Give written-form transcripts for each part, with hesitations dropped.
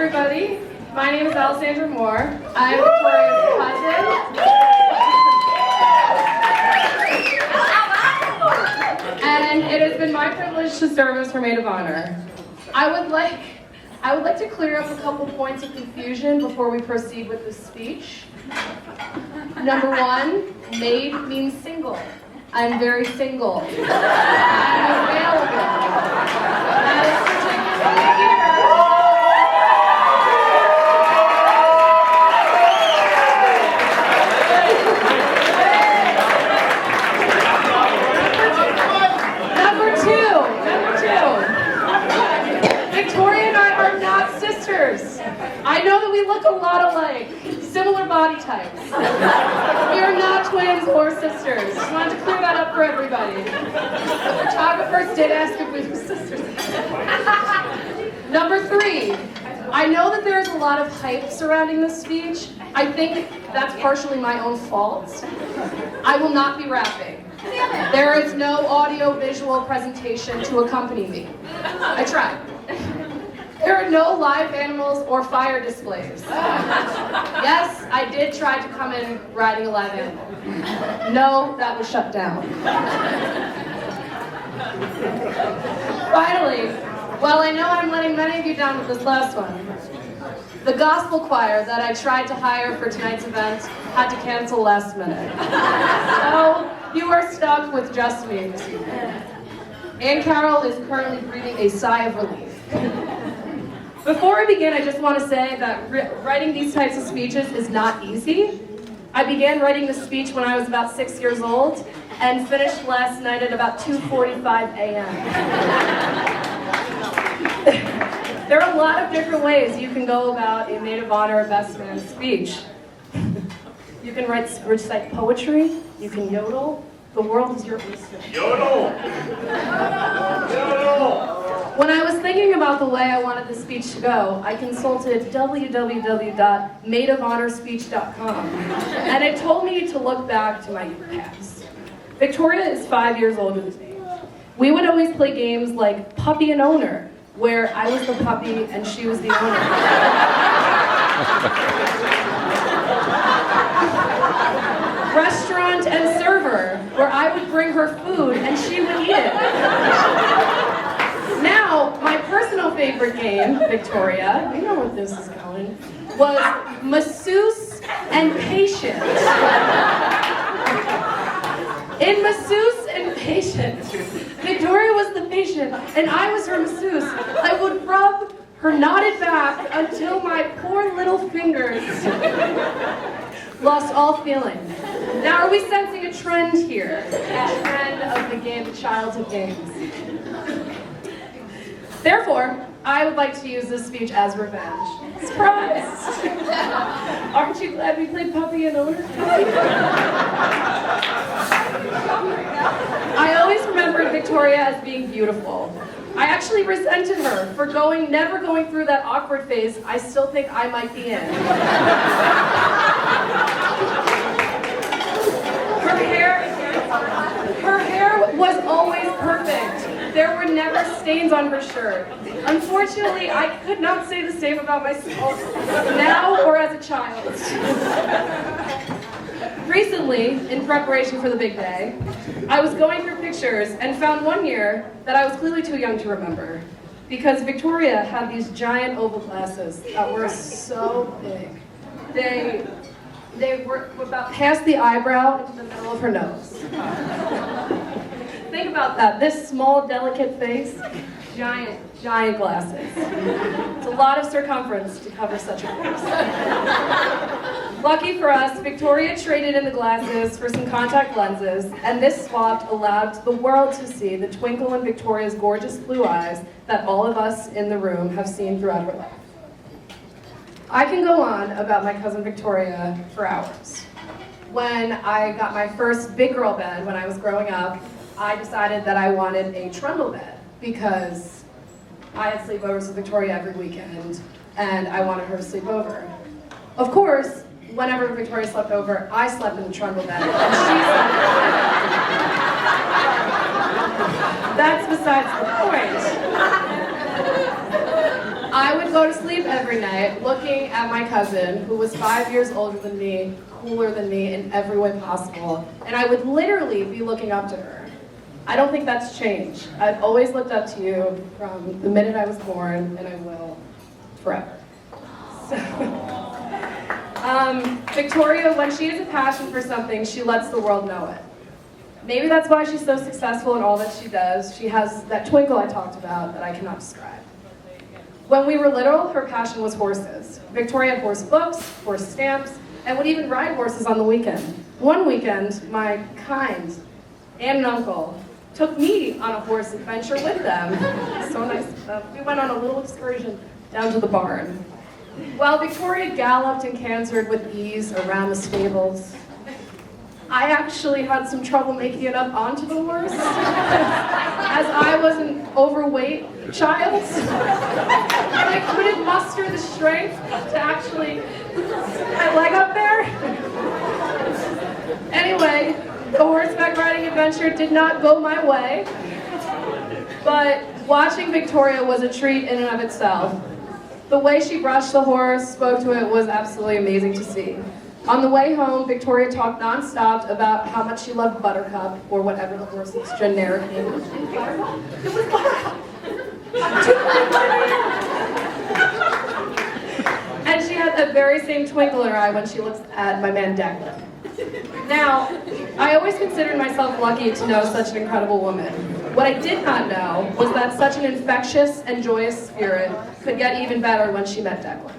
everybody. My name is Alessandra Moore. I'm Victoria's cousin. And it has been my privilege to serve as her Maid of Honor. I would like to clear up a couple points of confusion before we proceed with this speech. Number one, maid means single. I'm very single. I'm available. That is particularly here. Number two. Victoria and I are not sisters. I know that we look a lot alike, similar body types. We are not twins or sisters. Just wanted to clear that up for everybody. The photographers did ask if we were sisters. Number three, I know that there's a lot of hype surrounding this speech. I think that's partially my own fault. I will not be rapping. There is no audio-visual presentation to accompany me. I tried. There are no live animals or fire displays. Yes, I did try to come in riding a live animal. No, that was shut down. Finally, well, I know I'm letting many of you down with this last one. The gospel choir that I tried to hire for tonight's event had to cancel last minute. So, you are stuck with just me this evening. Ann Carroll is currently breathing a sigh of relief. Before I begin, I just want to say that writing these types of speeches is not easy. I began writing this speech when I was about 6 years old and finished last night at about 2:45 a.m. There are a lot of different ways you can go about a Maid of Honor or best man speech. You can recite poetry, you can yodel. The world is your oyster. Yodel! Yodel! When I was thinking about the way I wanted the speech to go, I consulted www.maidofhonorspeech.com, and it told me to look back to my past. Victoria is 5 years older than me. We would always play games like Puppy and Owner, where I was the puppy and she was the owner. Restaurant and server, where I would bring her food and she would eat it. Now, my personal favorite game, Victoria, you know where this is going, was masseuse and patient. In masseuse and patient, Victoria was the patient and I was her masseuse. I would rub her knotted back until my poor little fingers lost all feeling. Now, are we sensing a trend here? A trend of the game, the child of games. Therefore, I would like to use this speech as revenge. Surprise! Aren't you glad we played Puppy and Owner? I always remembered Victoria as being beautiful. I actually resented her for never going through that awkward phase I still think I might be in. Her hair was always perfect. There were never stains on her shirt. Unfortunately, I could not say the same about myself, now or as a child. Recently, in preparation for the big day, I was going through pictures and found one year that I was clearly too young to remember, because Victoria had these giant oval glasses that were so big. They were about past the eyebrow into the middle of her nose. Think about that. This small, delicate face, giant glasses. It's a lot of circumference to cover such a face. Lucky for us, Victoria traded in the glasses for some contact lenses, and this swap allowed the world to see the twinkle in Victoria's gorgeous blue eyes that all of us in the room have seen throughout her life. I can go on about my cousin Victoria for hours. When I got my first big girl bed when I was growing up, I decided that I wanted a trundle bed because I had sleepovers with Victoria every weekend and I wanted her to sleep over. Of course, whenever Victoria slept over, I slept in the trundle bed and she slept in the bed. That's besides the point. I would go to sleep every night looking at my cousin, who was 5 years older than me, cooler than me in every way possible, and I would literally be looking up to her. I don't think that's changed. I've always looked up to you from the minute I was born, and I will forever. So, Victoria, when she has a passion for something, she lets the world know it. Maybe that's why she's so successful in all that she does. She has that twinkle I talked about that I cannot describe. When we were little, her passion was horses. Victoria had horse books, horse stamps, and would even ride horses on the weekend. One weekend, my kind aunt and uncle took me on a horse adventure with them. So nice. We went on a little excursion down to the barn. While Victoria galloped and cantered with ease around the stables, I actually had some trouble making it up onto the horse, as I was an overweight child. And I couldn't muster the strength to actually put my leg up there. Anyway, the horseback riding adventure did not go my way, but watching Victoria was a treat in and of itself. The way she brushed the horse, spoke to it, was absolutely amazing to see. On the way home, Victoria talked nonstop about how much she loved Buttercup, or whatever the horse's generic name was. Buttercup? It was Buttercup! And she had that very same twinkle in her eye when she looks at my man Declan. Now, I always considered myself lucky to know such an incredible woman. What I did not know was that such an infectious and joyous spirit could get even better when she met Declan.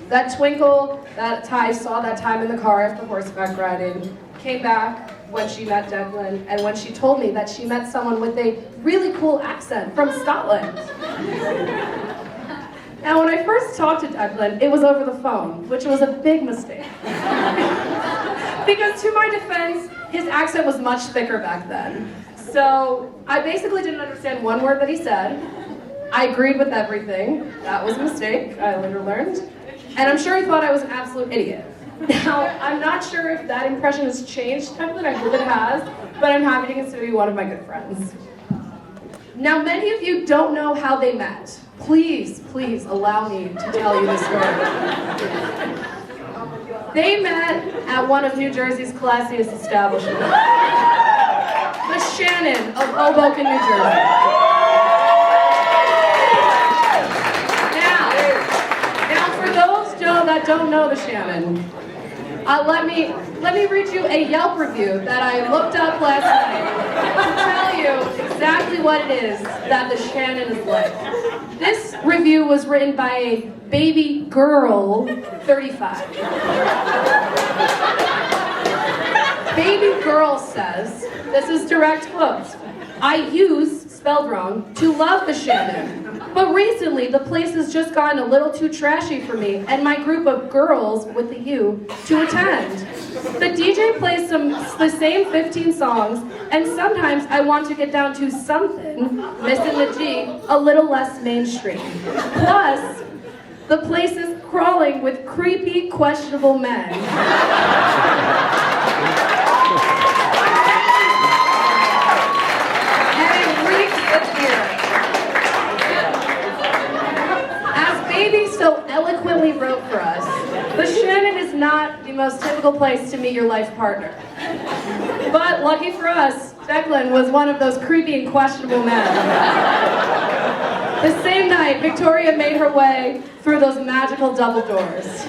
That twinkle that I saw that time in the car after horseback riding came back when she met Declan, and when she told me that she met someone with a really cool accent from Scotland. Now, when I first talked to Declan, it was over the phone, which was a big mistake. Because to my defense, his accent was much thicker back then. So I basically didn't understand one word that he said. I agreed with everything. That was a mistake, I later learned. And I'm sure he thought I was an absolute idiot. Now, I'm not sure if that impression has changed, Declan. I hope it has, but I'm happy to consider you one of my good friends. Now, many of you don't know how they met. Please, please allow me to tell you the story. They met at one of New Jersey's classiest establishments, the Shannon of Hoboken, New Jersey. Now for those that don't know the Shannon, let me read you a Yelp review that I looked up last night to tell you exactly what it is that the Shannon is like. This review was written by a baby girl, 35. Baby girl says, this is direct quotes, "I used, spelled wrong, to love the Shannon. But recently, the place has just gotten a little too trashy for me and my group of girls, with the U, to attend. The DJ plays the same 15 songs, and sometimes I want to get down to something, missing the G, a little less mainstream. Plus, the place is crawling with creepy, questionable men. And it reeks of fear. As Baby so eloquently wrote for us, the Shannon is not the most typical place to meet your life partner. But lucky for us, Declan was one of those creepy and questionable men. The same night, Victoria made her way through those magical double doors.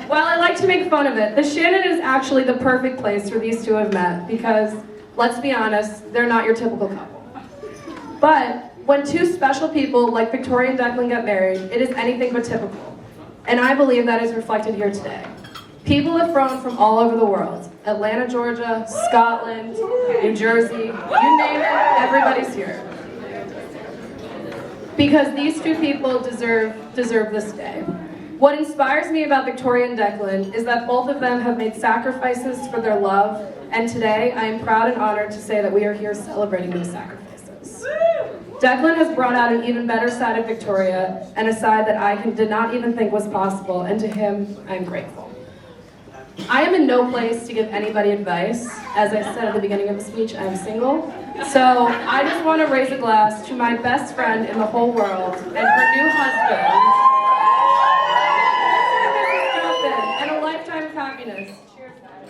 While I like to make fun of it, the Shannon is actually the perfect place for these two to have met because, let's be honest, they're not your typical couple. But when two special people like Victoria and Declan get married, it is anything but typical. And I believe that is reflected here today. People have flown from all over the world. Atlanta, Georgia, Scotland, New Jersey, you name it, everybody's here. Because these two people deserve this day. What inspires me about Victoria and Declan is that both of them have made sacrifices for their love, and today I am proud and honored to say that we are here celebrating those sacrifices. Declan has brought out an even better side of Victoria, and a side that I did not even think was possible, and to him, I am grateful. I am in no place to give anybody advice. As I said at the beginning of the speech, I am single, So I just want to raise a glass to my best friend in the whole world and her new husband. And a lifetime of happiness. Cheers, guys.